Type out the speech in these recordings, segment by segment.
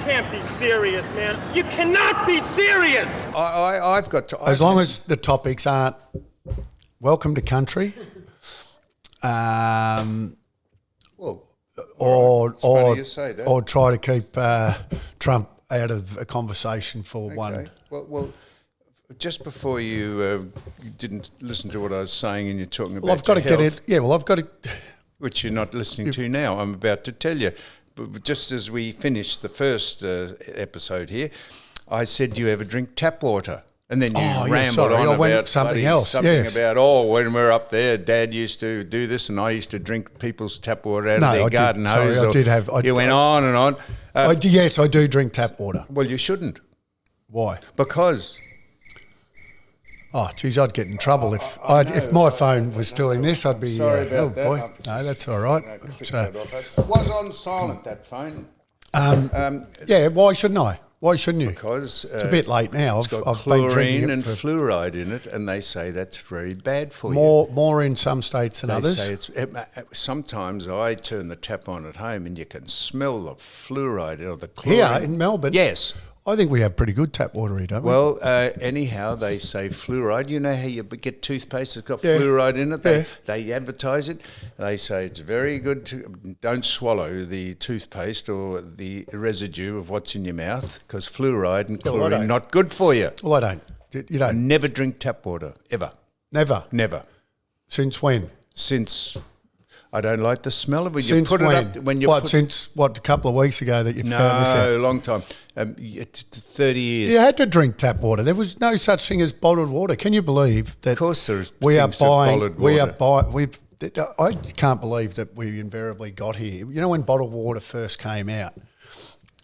can't be serious, man. You cannot be serious. I've got to... As long as the topics aren't welcome to country, or try to keep Trump out of a conversation for one. Well, just before you didn't listen to what I was saying, and you're talking about I've got to health, get it. Yeah, well, I've got to... Which you're not listening to now. I'm about to tell you. But just as we finished the first episode here, I said, you ever drink tap water? And then you rambled on about something else. About, when we're up there, Dad used to do this and I used to drink people's tap water out of their garden hose. I did have... You went on and on. Yes, I do drink tap water. Well, you shouldn't. Why? Because... Oh, geez, I'd get in trouble if my phone was doing this. I'd be... Sorry about that. Boy. No, that's all right. It was on silent, that phone. Yeah, why shouldn't I? Why shouldn't you? Because it's a bit late now. It's got chlorine and fluoride in it, and they say that's very bad for you. More in some states than others. They say sometimes I turn the tap on at home, and you can smell the fluoride or the chlorine. Here in Melbourne? Yes. I think we have pretty good tap water here, don't we? Well, anyhow, they say fluoride. You know how you get toothpaste that's got fluoride in it? They advertise it. They say it's very good. Don't swallow the toothpaste or the residue of what's in your mouth, because fluoride and chlorine are not good for you. Well, I don't. You don't? I never drink tap water, ever. Never? Never. Since when? Since... I don't like the smell of it. Since you put when? It up when you since a couple of weeks ago that you found this out? No, a long time. 30 years. You had to drink tap water. There was no such thing as bottled water. Can you believe that? Of course there is. Bottled water. I can't believe that we invariably got here. You know, when bottled water first came out,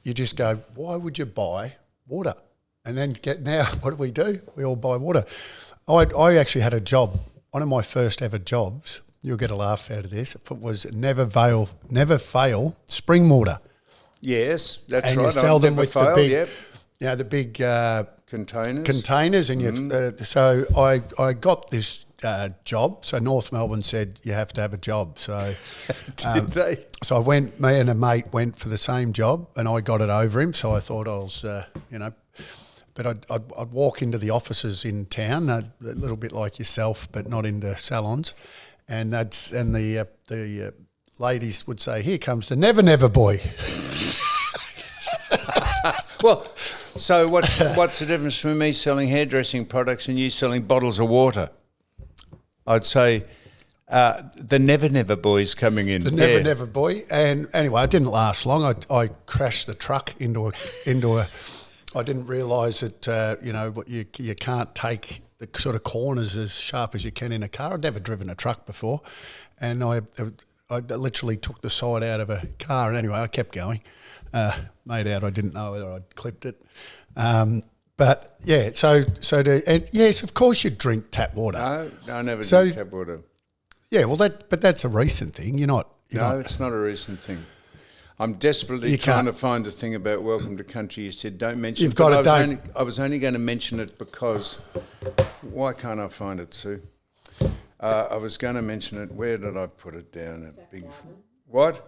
you just go, why would you buy water? And then now, what do? We all buy water. I actually had a job, one of my first ever jobs. You'll get a laugh out of this. It was never fail spring water. Yes, that's and right. And you sell them with the big containers, and so I got this job. So North Melbourne said you have to have a job. So did they? So I went. Me and a mate went for the same job, and I got it over him. So I thought I was, But I'd walk into the offices in town, a little bit like yourself, but not into salons. And the ladies would say, "Here comes the never boy." Well, so what's the difference between me selling hairdressing products and you selling bottles of water? I'd say the never boy's coming in. The never boy, and anyway, it didn't last long. I crashed the truck into a. I didn't realise that you can't take the sort of corners as sharp as you can in a car. I'd never driven a truck before, and I literally took the side out of a car. And anyway, I kept going. Made out I didn't know whether I'd clipped it. But yeah, yes, of course you drink tap water. No, I never drink tap water. Yeah, well, but that's a recent thing. It's not a recent thing. I'm desperately trying to find a thing about Welcome to Country. You said don't mention it. I was only going to mention it because... Why can't I find it, Sue? I was going to mention it. Where did I put it down? What?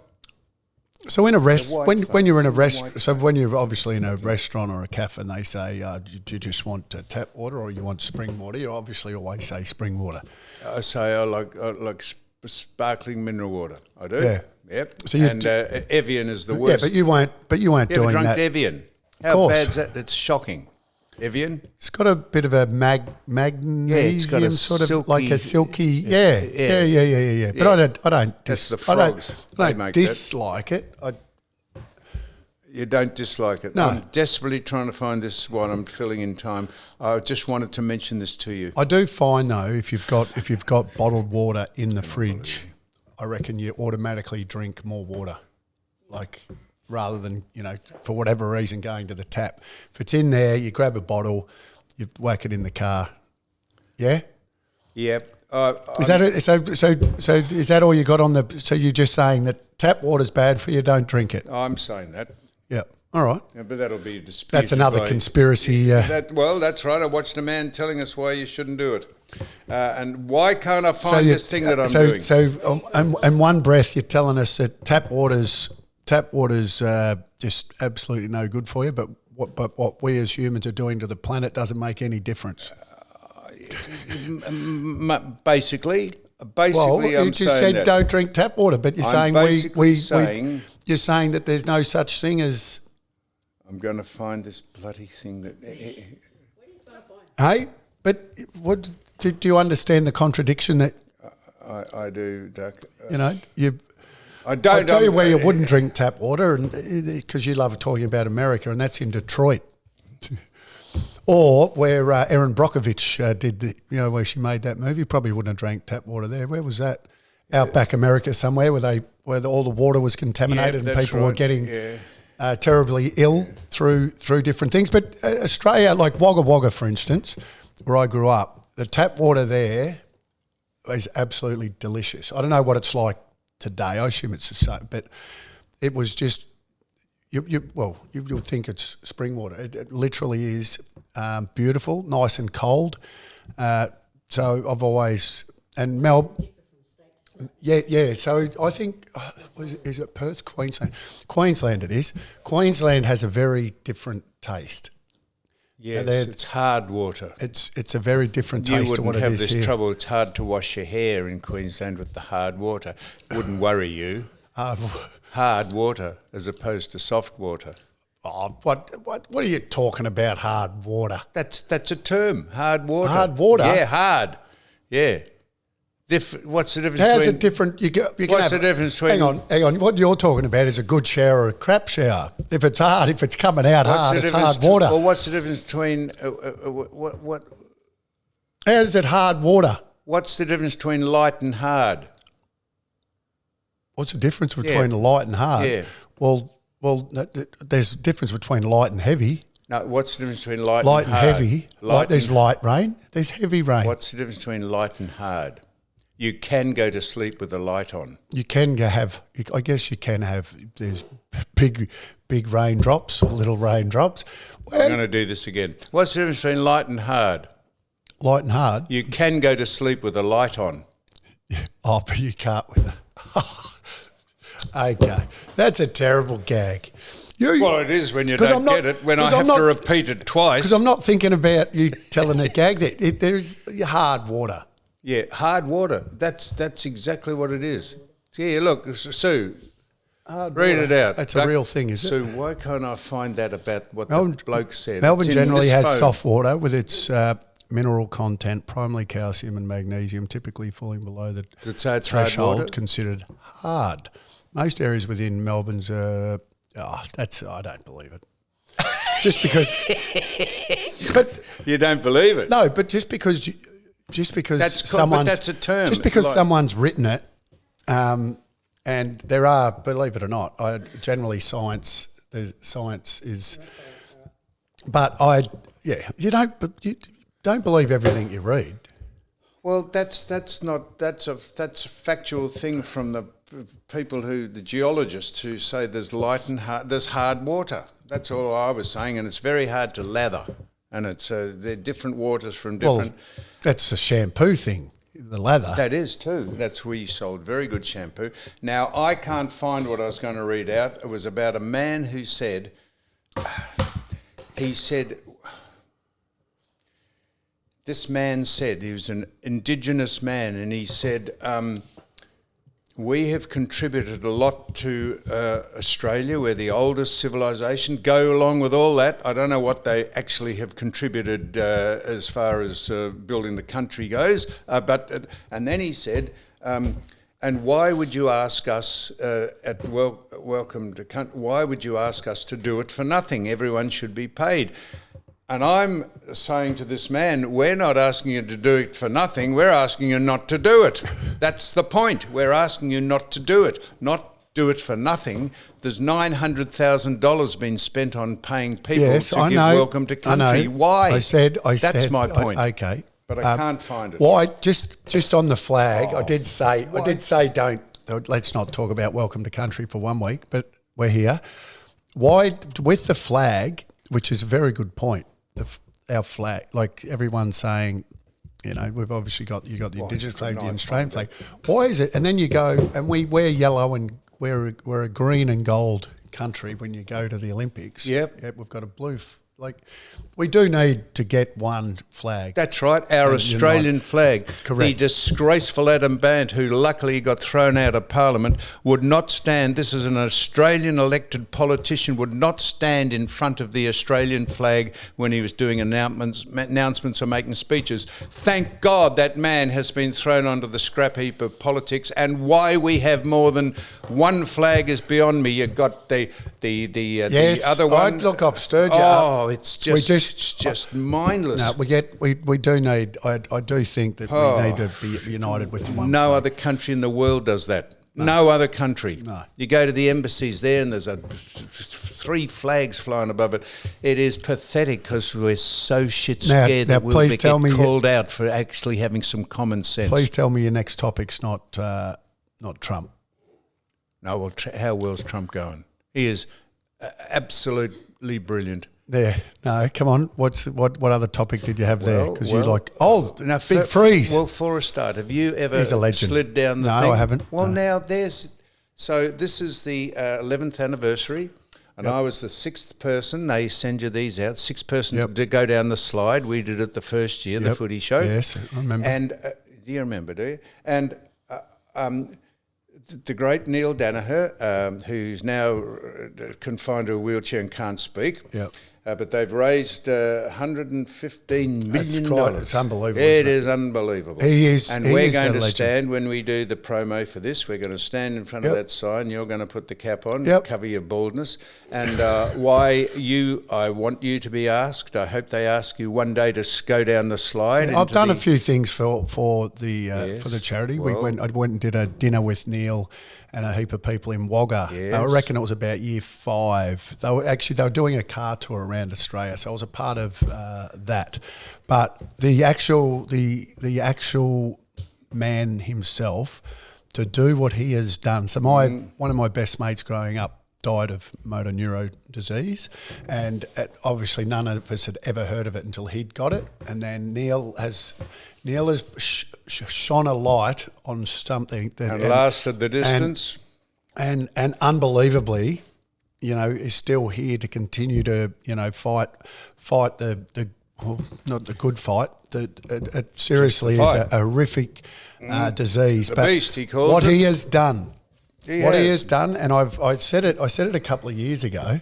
So in a when you're in a restaurant, so when you're obviously in a restaurant or a cafe and they say, do you just want tap water or you want spring water? You obviously always say spring water. I say I like sparkling mineral water. I do. Yeah. Yep. So Evian is the worst. Yeah, but you weren't doing that. You ever drunk Evian? How bad's that? That's shocking. Evian? It's got a bit of a magnesium, it's got a sort of silky, like a silky. Yeah. But I don't. That's the frogs. I don't dislike it. You don't dislike it. No. I'm desperately trying to find this while I'm filling in time. I just wanted to mention this to you. I do find though, if you've got bottled water in the fridge, I reckon you automatically drink more water, rather than, for whatever reason, going to the tap. If it's in there, you grab a bottle, you whack it in the car. Yeah? Yep. Is that it? So is that all you got on the... So you're just saying that tap water's bad for you, don't drink it? I'm saying that. Yeah. All right. Yeah, but that'll be disputed. That's another conspiracy. That's right. I watched a man telling us why you shouldn't do it. And why can't I find this thing that I'm doing? So in one breath, you're telling us that tap water's just absolutely no good for you. But what we as humans are doing to the planet doesn't make any difference. Basically, well, you I'm just saying said don't drink tap water, but you're saying you're saying that there's no such thing as. I'm going to find this bloody thing that. Hey, but what do you understand the contradiction that? I do, Duck. I don't. I'll tell you where you wouldn't drink tap water, and because you love talking about America, and that's in Detroit, or where Erin Brockovich did where she made that movie. Probably wouldn't have drank tap water there. Where was that? Outback America somewhere, where all the water was contaminated and people were getting terribly ill through different things. But Australia, like Wagga Wagga, for instance, where I grew up, the tap water there is absolutely delicious. I don't know what it's like today. I assume it's the same, but it was just you'll think it's spring water. It literally is beautiful, nice and cold. So I've always and yeah. So I think is it Perth, Queensland? Queensland it is. Queensland has a very different taste. Yes, it's hard water. It's a very different taste to what it is here. You wouldn't have this trouble. It's hard to wash your hair in Queensland with the hard water. Wouldn't worry you. Hard water as opposed to soft water. Oh, what are you talking about? Hard water? That's a term. Hard water. Hard water. Yeah, hard. Yeah. What's the difference? How's it different? What's the difference between? Hang on. What you're talking about is a good shower or a crap shower. If it's hard, if it's coming out hard, it's hard water. Well, what's the difference between what? How is it hard water? What's the difference between light and hard? What's the difference between light and hard? Yeah. Well, there's a difference between light and heavy. No, what's the difference between light and hard? Heavy. There's light rain. There's heavy rain. What's the difference between light and hard? You can go to sleep with the light on. You can I guess you can have, there's big raindrops or little raindrops. I'm going to do this again. What's the difference between light and hard? Light and hard? You can go to sleep with the light on. Oh, but you can't with it. Okay. That's a terrible gag. Well, it is when you don't get it, when I have to repeat it twice. Because I'm not thinking about you telling a gag that there's hard water. Yeah, hard water. That's exactly what it is. Yeah, look, Sue, read it out. That's a real thing, is it? Sue, why can't I find that about what the bloke said? Melbourne generally has soft water with its mineral content, primarily calcium and magnesium, typically falling below the threshold considered hard. Most areas within Melbourne's I don't believe it. Just because... but you don't believe it? No, but just because someone's... that's a term. Just because someone's written it, and there are, believe it or not, generally science is... But you don't believe everything you read. Well, that's a factual thing from the people the geologists who say there's light and hard, there's hard water. That's all I was saying, and it's very hard to lather, and they're different waters from different. Well, that's a shampoo thing, the lather. That is too. That's where you sold very good shampoo. Now I can't find what I was going to read out. It was about a man who said, this man said, he was an Indigenous man, and he said, we have contributed a lot to Australia. We're the oldest civilization. Go along with all that. I don't know what they actually have contributed as far as building the country goes. And then he said, and why would you ask us at Welcome to Country, why would you ask us to do it for nothing? Everyone should be paid. And I'm saying to this man, we're not asking you to do it for nothing, we're asking you not to do it. That's the point. We're asking you not to do it, not do it for nothing. There's $900,000 been spent on paying people to give Welcome to Country. Why? That's my point. Okay. But I can't find it. Why? Just on the flag, I did say let's not talk about Welcome to Country for 1 week, but we're here. Why, with the flag, which is a very good point, our flag, like everyone's saying, we've obviously got the Indigenous flag, the Australian flag. Why is it? And then you go and we wear yellow and we're a green and gold country when you go to the Olympics. Yep. We've got a blue. We do need to get one flag. That's right, our Australian flag. Correct. The disgraceful Adam Bant, who luckily got thrown out of Parliament, would not stand. This is an Australian elected politician, would not stand in front of the Australian flag when he was doing announcements or making speeches. Thank God that man has been thrown onto the scrap heap of politics. And why we have more than one flag is beyond me. You've got the other one. Look, I've stirred you up. It's just mindless. No, we do need. I do think that we need to be united with the one. No flag. other country in the world does that. No other country. No. You go to the embassies there, and there's 3 flags flying above it. It is pathetic because we're so scared that we'll get called out for actually having some common sense. Please tell me your next topic's not Trump. No, well, how well's Trump going? He is absolutely brilliant. There, no, come on. What other topic did you have there? Because you like big freeze. Well, for a start, have you ever He's a legend. slid down the thing? No, I haven't. Well, no. now so this is the 11th anniversary, and I was the 6th person. They send you these out. 6th person to go down the slide. We did it the first year, the footy show. Yes, I remember. And do you remember? Do you? And the great Neil Danaher, who's now confined to a wheelchair and can't speak. Yep. But they've raised $115 million. It's unbelievable. It is unbelievable. He is. And we're going to stand when we do the promo for this. We're going to stand in front of that sign. You're going to put the cap on, cover your baldness. And I want you to be asked. I hope they ask you one day to go down the slide. I've done a few things for the charity. Well, I went and did a dinner with Neil and a heap of people in Wagga. Yes. I reckon it was about year 5. They were doing a car tour around Australia, so I was a part of that. But the actual man himself, to do what he has done. So one of my best mates growing up died of motor neuro disease, and obviously none of us had ever heard of it until he'd got it. And then Neil has shone a light on something that lasted the distance, and unbelievably, is still here to continue to fight the not the good fight. It seriously is a horrific disease. The but beast, he calls what it. he has done. He has done, and I said it a couple of years ago.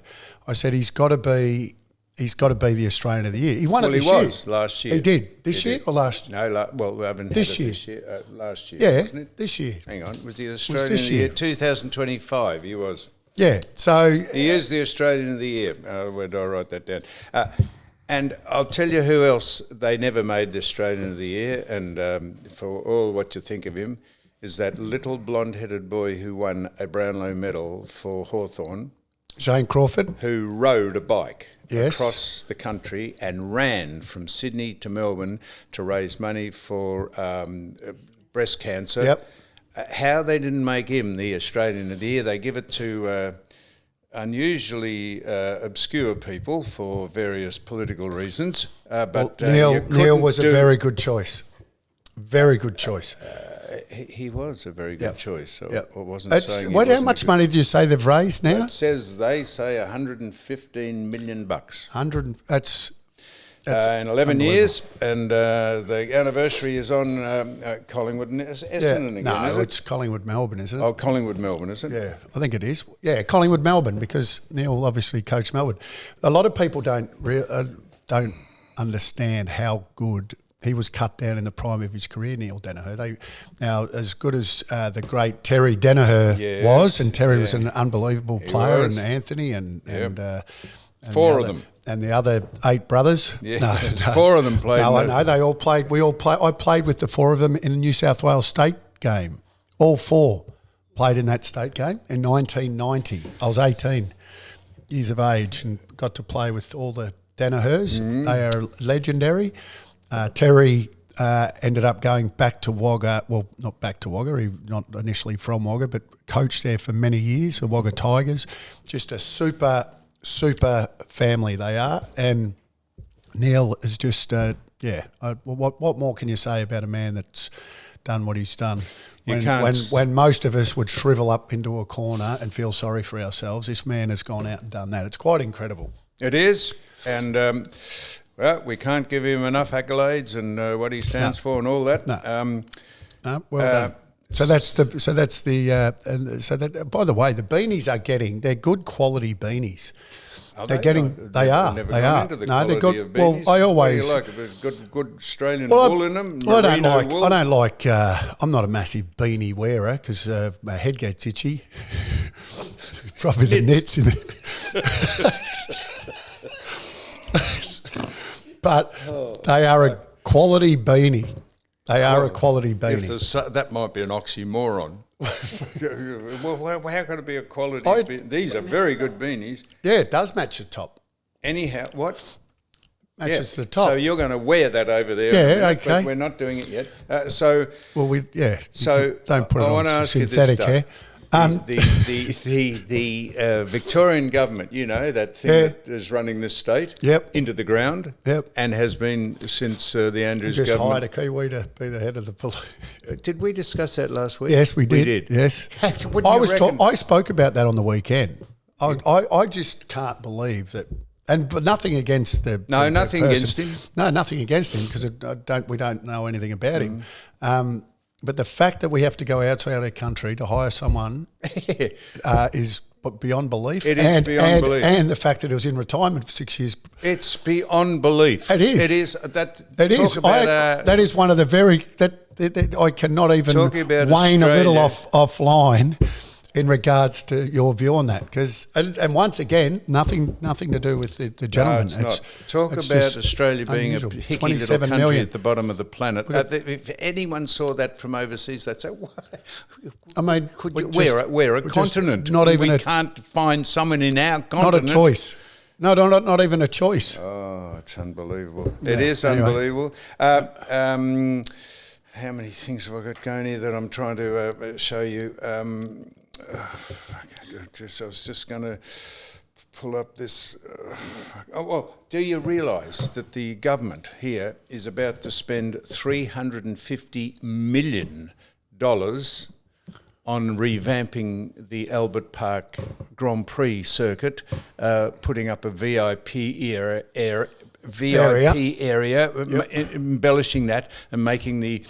I said he's got to be the Australian of the Year. He won it this year. Well, he was last year. He did this year or last year? No, we haven't this had year. it this year. Last year, Yeah, wasn't it? this year. Hang on, was he Australian of the Year? 2025. He was. Yeah, so he is the Australian of the Year. Where do I write that down? And I'll tell you who else they never made the Australian of the Year, and for all what you think of him, is that little blonde-headed boy who won a Brownlow medal for Hawthorn. Shane Crawford. Who rode a bike across the country and ran from Sydney to Melbourne to raise money for breast cancer. Yep. How they didn't make him the Australian of the Year, they give it to unusually obscure people for various political reasons. But Neil was a very good choice. Very good choice. He was a very good choice. So I wasn't saying. How much money do you say they've raised now? They say $115 million. That's in 11 years, and the anniversary is on Collingwood and Essendon again. No, it's Collingwood Melbourne, isn't it? Oh, Collingwood Melbourne, is it? Yeah, I think it is. Yeah, Collingwood Melbourne, because Neil obviously coached Melbourne. A lot of people don't understand how good. He was cut down in the prime of his career, Neil Danaher. Now, as good as the great Terry Danaher was, and Terry was an unbelievable player, and Anthony and 4 of them. And the other 8 brothers. Yeah, no. 4 of them played. No, I know. They all played. I played with the 4 of them in a New South Wales state game. All 4 played in that state game in 1990. I was 18 years of age and got to play with all the Danahers. They are legendary. Terry ended up going back to Wagga. Well, not back to Wagga. He not initially from Wagga, but coached there for many years, the Wagga Tigers. Just a super family they are. And Neil is just, what more can you say about a man that's done what he's done. You When, can't when, s- when most of us would shrivel up into a corner and feel sorry for ourselves, this man has gone out and done that. It's quite incredible. It is, and well, we can't give him enough accolades and what he stands for and all that. No. No, well done. So that's the. By the way, the beanies they're good quality beanies. They're getting. They are. Never They gone are. into the No, they're quality good. of Well, beanies. I What always. do you like? If it's good Australian Well, wool in them. I don't merino like. wool? I don't like. I'm not a massive beanie wearer because my head gets itchy. Probably the nits in it. But they are a quality beanie. They are a quality beanie. That might be an oxymoron. Well, how can it be a quality beanie? These are very good beanies. Yeah, it does match the top. Anyhow, what? Matches the top. So you're going to wear that over there. Yeah, in a minute, okay. But we're not doing it yet. So So don't put it I on want to ask synthetic you hair. this, the Victorian government, you know, that thing that is running this state into the ground, and has been since the Andrews Just government. hired a Kiwi to be the head of the police. Did we discuss that last week? Yes, we did. We did. Yes, What do you reckon? I spoke about that on the weekend. I just can't believe that. But nothing against the nothing person. against him. No, nothing against him because we don't know anything about him. But the fact that we have to go outside our country to hire someone is beyond belief. It is beyond belief. And the fact that he was in retirement for 6 years. It's beyond belief. It is. It is. It is. That is one of the very that I cannot even wane a little offline in regards to your view on that, because and once again, nothing to do with the gentleman. No, it's not. Talk it's about just Australia being unusual. a hickey little 27 country million. at the bottom of the planet. If anyone saw that from overseas, they'd say, "What? I mean, we're a continent. We can't find someone in our continent. Not a choice. No, not even a choice. Oh, it's unbelievable. It is unbelievable. How many things have I got going here that I'm trying to show you? I was just going to pull up this. Do you realise that the government here is about to spend $350 million on revamping the Albert Park Grand Prix circuit, putting up a VIP area, embellishing that and making the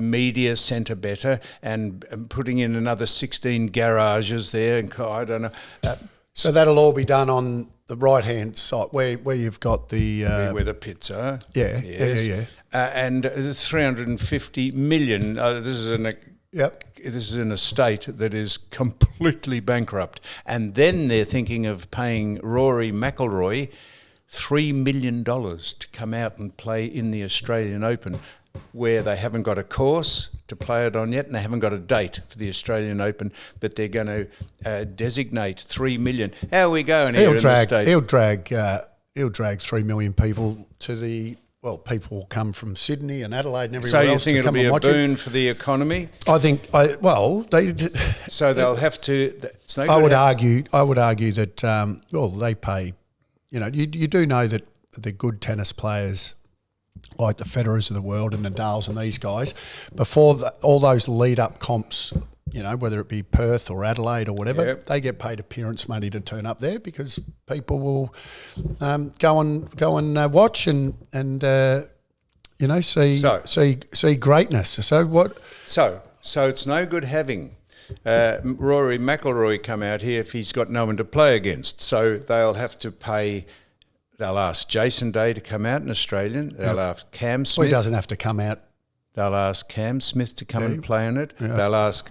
media centre better, and putting in another 16 garages there. And I don't know. So that'll all be done on the right hand side where you've got the where the pits are. Yeah, yes. yeah. And 350 million. This is in a state that is completely bankrupt, and then they're thinking of paying Rory McIlroy $3 million to come out and play in the Australian Open, where they haven't got a course to play it on yet, and they haven't got a date for the Australian Open, but they're going to designate $3 million. How are we going here in the state? He'll drag 3 million people to the. Well, people will come from Sydney and Adelaide and everywhere else. So you think it'll be a boon for the economy? I think. So they'll have to. I would argue that. They pay. You do know that the good tennis players, like the Federers of the world and Nadals and these guys, before all those lead-up comps, whether it be Perth or Adelaide or whatever, they get paid appearance money to turn up there because people will go and watch and see greatness. So what? So it's no good having Rory McIlroy come out here if he's got no one to play against. So they'll have to pay. They'll ask Jason Day to come out in Australian. They'll ask Cam Smith. Well, he doesn't have to come out. They'll ask Cam Smith to come and play on it. Yeah. They'll ask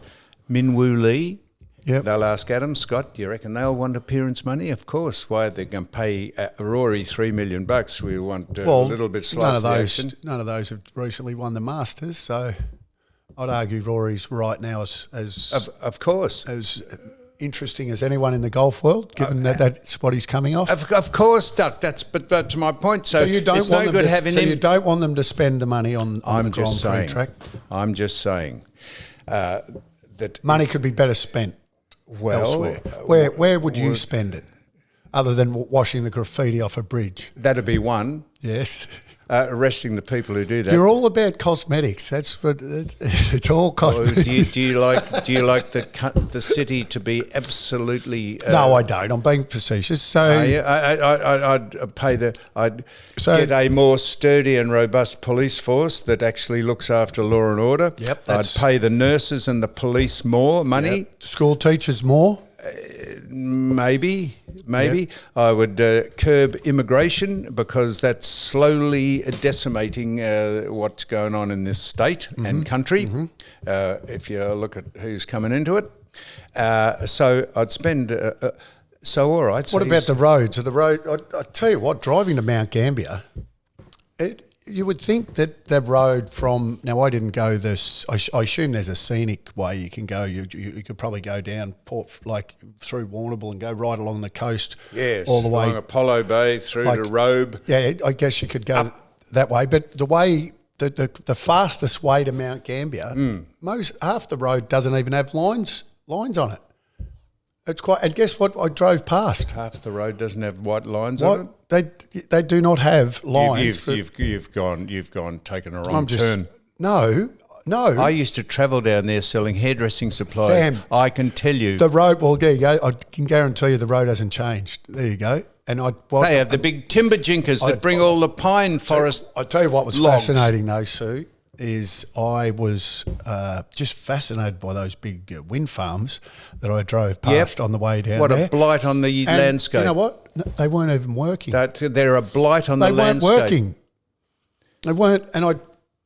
Min Woo Lee. Yep. They'll ask Adam Scott. Do you reckon they'll want appearance money? Of course. Why are they going to pay Rory $3 million? We want a little bit slice action. None of those have recently won the Masters, so I'd argue Rory's right now as of course as interesting as anyone in the golf world, given that's what he's coming off. Of course, Duck. But to my point. So you don't want no good having him. You don't want them to spend the money on the Grand Prix track. I'm just saying that money could be better spent elsewhere. Where would you spend it, other than washing the graffiti off a bridge? That'd be one. Yes. arresting the people who do that. You're all about cosmetics. That's what it's all cosmetics. Do you like the city to be absolutely? No, I don't. I'm being facetious. So I'd get a more sturdy and robust police force that actually looks after law and order. Yep, I'd pay the nurses and the police more money. Yep. School teachers more. Maybe. I would curb immigration because that's slowly decimating what's going on in this state and country, if you look at who's coming into it. So I'd spend... all right. What about the roads? I tell you what, driving to Mount Gambier, you would think that the road from... Now, I didn't go this... I assume there's a scenic way you can go. You could probably go down through Warrnambool and go right along the coast. Yes, all the way along Apollo Bay, through to Robe. Yeah, I guess you could go that way. But the way... The fastest way to Mount Gambier, half the road doesn't even have lines on it. It's quite, and guess what? I drove past. Half the road doesn't have white lines on it. They do not have lines. You've gone taken a wrong turn. No. I used to travel down there selling hairdressing supplies. Sam, I can tell you the road. Well, there you go. I can guarantee you the road hasn't changed. There you go. And they have the big timber jinkers that bring all the pine forest. I tell you what was logs. fascinating though, Sue, is I was just fascinated by those big wind farms that I drove past on the way down there. What a blight on the landscape. You know what? No, they weren't even working. They're a blight on the landscape. They weren't working. They weren't, and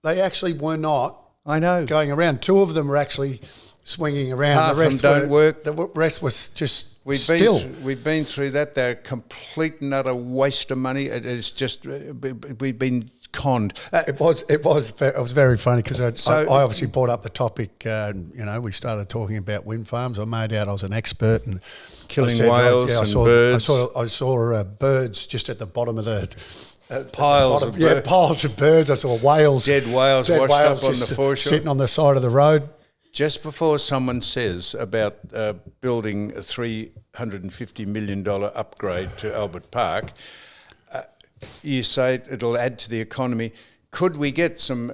they actually were not. I know. Going around. Two of them were actually swinging around. Half the rest don't work. The rest was just still. We've been through that. They're a complete and utter waste of money. It's just we've been conned. It was very funny because I obviously brought up the topic. We started talking about wind farms. I made out I was an expert and killing whales and birds. I saw birds just at the bottom of the. Piles of birds. Piles of birds. I saw whales. Dead whales washed up on the foreshore. Sitting on the side of the road. Just before someone says about building a $350 million upgrade to Albert Park, you say it'll add to the economy. Could we get some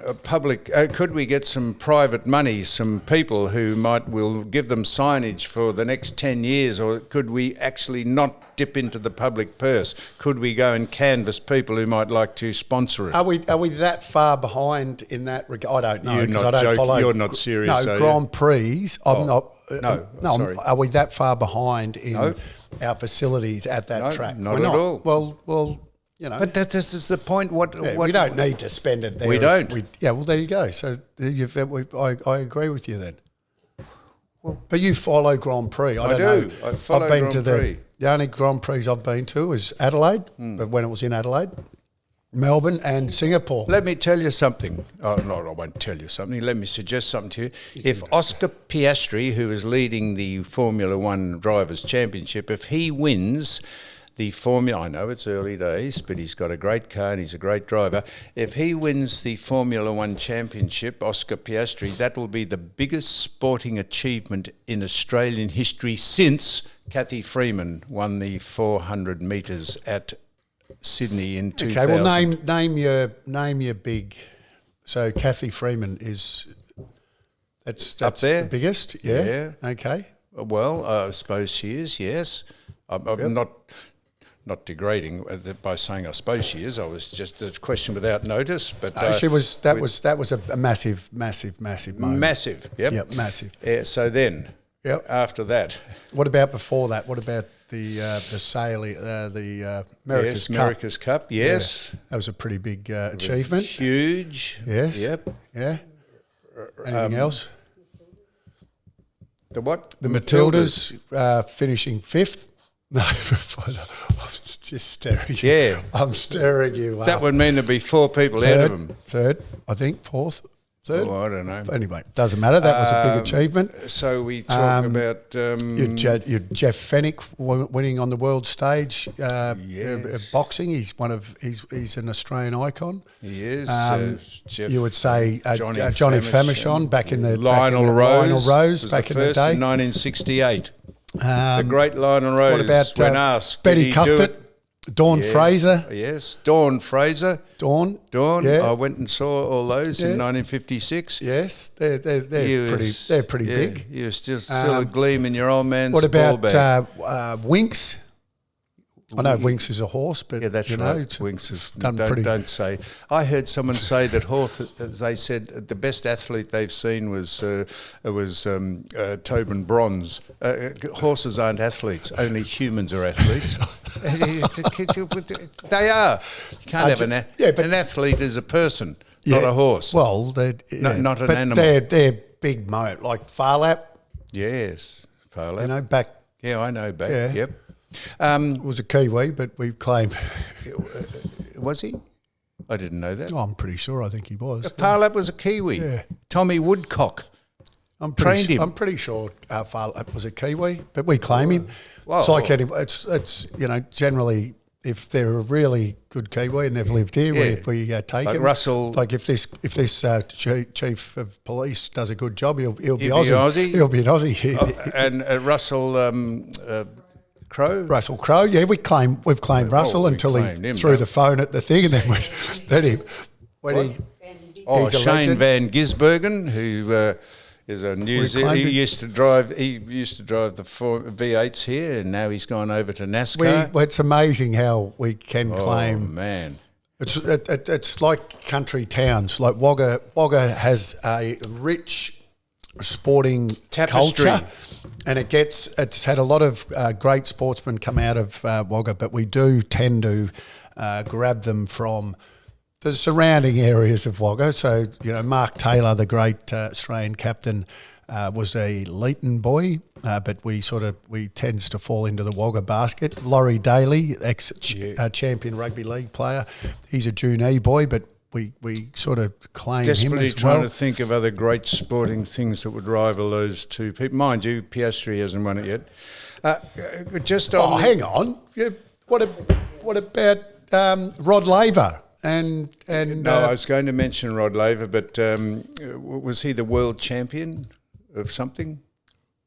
could we get some private money, some people who will give them signage for the next 10 years, or could we actually not dip into the public purse? Could we go and canvass people who might like to sponsor it? Are we that far behind in that regard? I don't know because I don't follow. You're not serious. No, Grand Prix. I'm not. No, sorry. Are we that far behind in our facilities at that track? Not at all. Well. But this is the point. What we don't need to spend it there. We don't. Well, there you go. So I agree with you then. Well, but you follow Grand Prix. I don't know. I follow Grand Prix. The only Grand Prix I've been to is Adelaide, but when it was in Adelaide, Melbourne and Singapore. Let me tell you something. Oh, no, I won't tell you something. Let me suggest something to you. If Oscar Piastri, who is leading the Formula One Drivers' Championship, if he wins the Formula, I know it's early days, but he's got a great car and he's a great driver. If he wins the Formula One Championship, Oscar Piastri, that will be the biggest sporting achievement in Australian history since Cathy Freeman won the 400 metres at Sydney in 2000. Okay, well, name your big. So Cathy Freeman that's up there, the biggest. Yeah. Okay. Well, I suppose she is. Yes, I'm not degrading by saying I suppose she is. I was just a question without notice. But she was. That was a massive moment. Massive. Yep. Yep. Massive. Yeah. So then. Yep. After that. What about before that? What about the America's Cup? Yes. Yeah, that was a pretty big achievement. Huge. Yes. Yep. Yeah. Anything else? The what? The Matildas finishing fifth. No, I'm just staring. Yeah. I'm staring you. That would mean there'd be four people out of them. Third, I think, fourth. Third? Oh, I don't know. Anyway, doesn't matter. That was a big achievement. So we talk about... your Jeff Fennick winning on the world stage. Boxing. He's an Australian icon. He is. Jeff, you would say Johnny Famechon back in the... Lionel Rose back in the day. In 1968. The great Lionel Rose, what about when asked, Betty Cuthbert? Dawn Fraser. Yes, Dawn Fraser. Dawn. Yeah. I went and saw all those in 1956. Yes, they're pretty big. You were still a gleam in your old man's What about ball bag. Winx? I know Winx is a horse, but that's right. Winx is don't say. I heard someone say that they said the best athlete they've seen was Tobin Bronze. Horses aren't athletes; only humans are athletes. They are. You can't have an athlete is a person, not a horse. Well, not an animal. They're big like Farlap. Yes, Farlap. You know, back. Yeah, I know back. Yeah. Yep. Was a Kiwi, but we claim. Was he? I didn't know that. Oh, I'm pretty sure. I think he was. Farlap was a Kiwi. Yeah. Tommy Woodcock trained him. I'm pretty sure Farlap was a Kiwi, but we claim him. Well, it's like it's generally if they're a really good Kiwi and they've lived here, we take like him. Russell. Like if this chief of police does a good job, he'll be Aussie. He'll be an Aussie. And Russell. Russell Crowe, we've claimed Russell until he threw the phone at the thing, and then he's Shane Van Gisbergen, who is a New Zealand. He used to drive the V8s here, and now he's gone over to NASCAR. It's amazing how we can claim. Oh man. It's like country towns. Like Wagga has a rich sporting tapestry. Culture, and it's had a lot of great sportsmen come out of Wagga, but we do tend to grab them from the surrounding areas of Wagga. So, Mark Taylor, the great Australian captain, was a Leeton boy, but we tends to fall into the Wagga basket. Laurie Daly, ex-champion rugby league player, he's a Junee boy, but we sort of claim desperately him as trying to think of other great sporting things that would rival those two people. Mind you, Piastri hasn't won it yet. Hang on. Yeah, what about Rod Laver? And no, I was going to mention Rod Laver, but was he the world champion of something?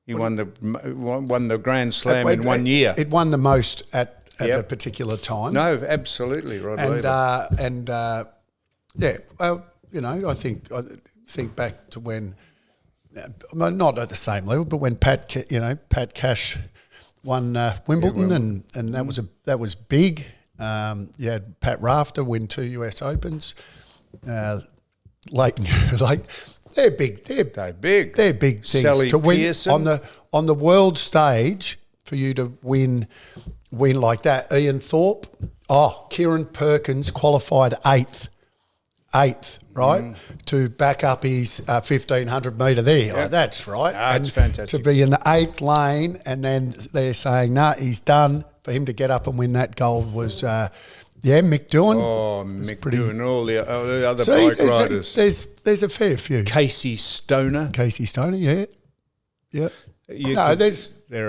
He won the Grand Slam in 1 year. It won the most at a particular time. No, absolutely, Rod Laver. I think back to when, not at the same level, but when Pat Cash won Wimbledon, and that was big. You had Pat Rafter win 2 US Opens. They're big. They're big things Sally to win Pearson. on the world stage. For you to win like that, Ian Thorpe. Kieran Perkins qualified eighth, right, to back up his 1,500 metre there. Yeah. That's right. That's fantastic. To be in the 8th lane, and then they're saying, he's done. For him to get up and win that gold was, Mick Doohan. Oh, Mick Doohan, all the other bike riders. There's a fair few. Casey Stoner, yeah. There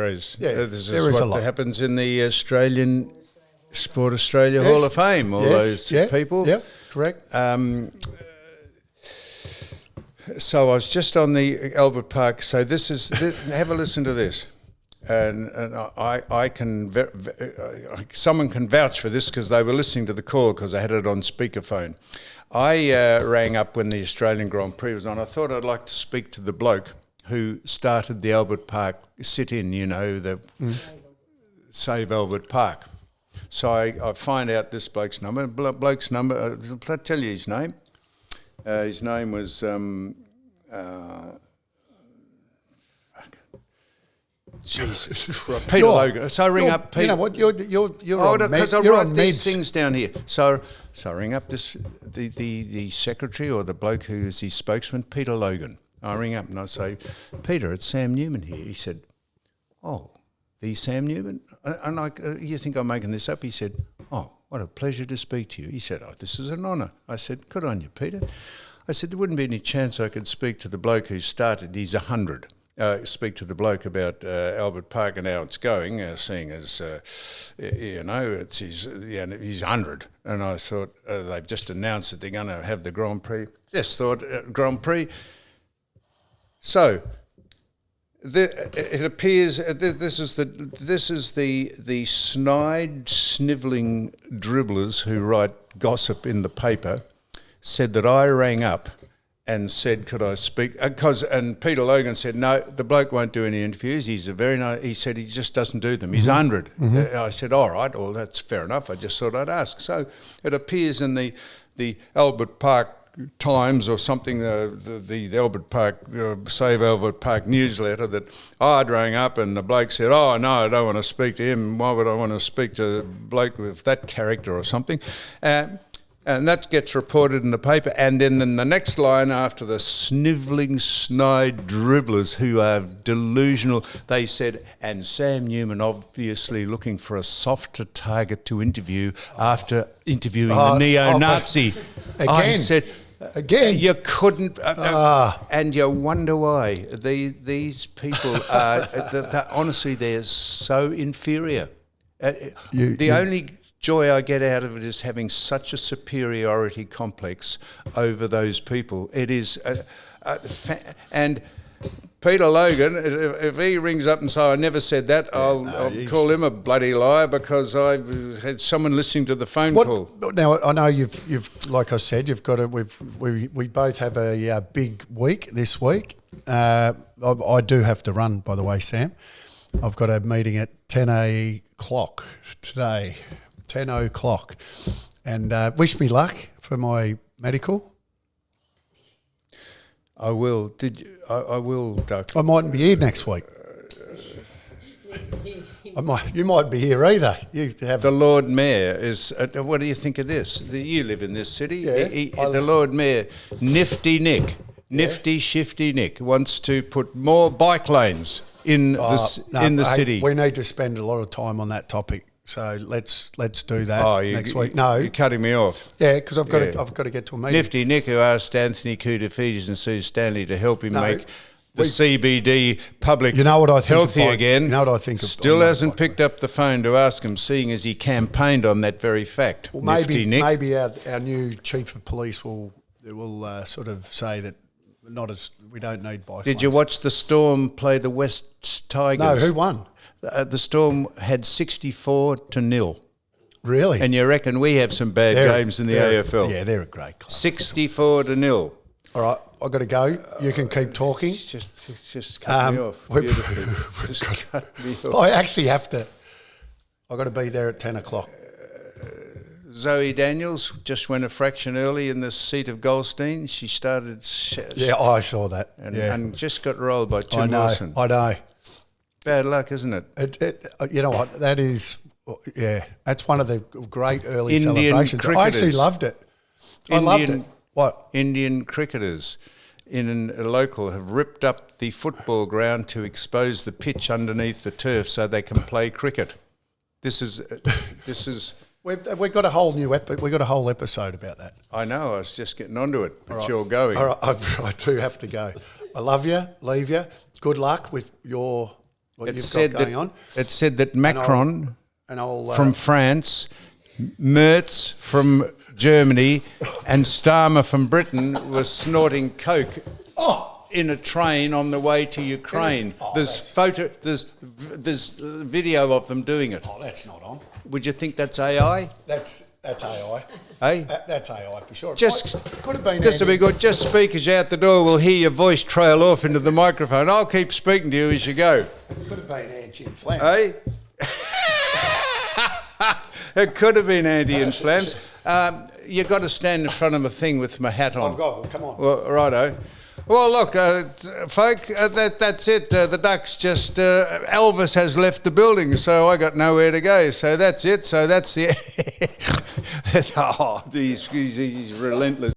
is. Yeah, this there is is what a lot. happens in the Australian Sport Australia Hall of Fame. All those people. Yeah, correct. So I was just on the Albert Park. So this is. Have a listen to this. And I can someone can vouch for this because they were listening to the call because I had it on speakerphone. I rang up when the Australian Grand Prix was on. I thought I'd like to speak to the bloke who started the Albert Park sit-in, the Save Albert Park. So I find out this bloke's number. I'll tell you his name. His name was... Jesus Christ. Peter Logan. So I ring up Peter. You know what? You're on because I you're write on these meds. things down here. So I ring up the secretary or the bloke who is his spokesman, Peter Logan. I ring up and I say, Peter, it's Sam Newman here. He said, oh, the Sam Newman? And you think I'm making this up? He said, oh, what a pleasure to speak to you. He said, oh, this is an honour. I said, good on you, Peter. I said, there wouldn't be any chance I could speak to the bloke who started. He's 100. Speak to the bloke about Albert Park and how it's going, seeing as, it's he's 100. And I thought, they've just announced that they're going to have the Grand Prix. Just thought, Grand Prix. So It appears this is the snide, snivelling dribblers who write gossip in the paper said that I rang up and said, could I speak? And Peter Logan said, no, the bloke won't do any interviews. He's a very nice, he said he just doesn't do them. He's 100. I said, all right, well, that's fair enough. I just thought I'd ask. So it appears in the Albert Park Times or something, the Albert Park, Save Albert Park newsletter, that I'd rang up and the bloke said, oh, no, I don't want to speak to him. Why would I want to speak to a bloke with that character or something? And that gets reported in the paper. And then in the next line after, the snivelling, snide dribblers who are delusional, they said, and Sam Newman obviously looking for a softer target to interview after interviewing the neo-Nazi. I said, again, you couldn't, and you wonder why. These people are, honestly, they're so inferior. The only joy I get out of it is having such a superiority complex over those people. It is, and Peter Logan, if he rings up and says, I never said that, I'll call him a bloody liar, because I've had someone listening to the phone call. Now, I know you've like I said, you've got we both have a big week this week. I do have to run, by the way, Sam. I've got a meeting at 10 o'clock today. 10 o'clock, and wish me luck for my medical. I will. I will, Doug. I mightn't be here next week. You mightn't be here either. The Lord Mayor is. What do you think of this? You live in this city. Yeah, the Lord Mayor, Nifty Nick, Shifty Nick, wants to put more bike lanes in the city. We need to spend a lot of time on that topic. So let's do that next week. No, you're cutting me off. Yeah, because I've got to get to a meeting. Nifty Nick, who asked Anthony Koutafidis and Sue Stanley to help him make the CBD public healthy again. You know what I think? Still hasn't picked up the phone to ask him, seeing as he campaigned on that very fact. Well, Nifty Nick. Maybe our new chief of police will sort of say that we don't need bike lanes. Did you watch the Storm play the West Tigers? No, who won? The Storm had 64-0. Really? And you reckon we have some bad games in the AFL? Yeah, they're a great club. 64-0. All right, I've got to go. You can keep talking. Just cut me off. Just cut me off. I actually have to. I've got to be there at 10 o'clock. Zoe Daniels just went a fraction early in the seat of Goldstein. She started... I saw that. And just got rolled by Tim Wilson. I know. Bad luck, isn't it? You know what? That is, that's one of the great early Indian celebrations. Cricketers. I actually loved it. I loved it. What? Indian cricketers in a local have ripped up the football ground to expose the pitch underneath the turf so they can play cricket. This is. We've got a whole new we've got a whole episode about that. I know. I was just getting onto it, but you're going. All right, I do have to go. I love you. Leave you. Good luck with what you've got going on. It said that Macron from France, Merz from Germany, and Starmer from Britain was snorting coke in a train on the way to Ukraine. There's video of them doing it. Oh, that's not on. Would you think that's AI? That's AI. Hey? That's AI for sure. Could have been. This will be good. Just speak as you're out the door. We'll hear your voice trail off into the microphone. I'll keep speaking to you as you go. It could have been anti-inflammatory. Hey? It could have been anti-inflammatory. You've got to stand in front of a thing with my hat on. I've got one. Come on. Well, righto. Well, look, folk, that's it. The Ducks just... Elvis has left the building, so I got nowhere to go. So that's it. So that's the... he's relentless.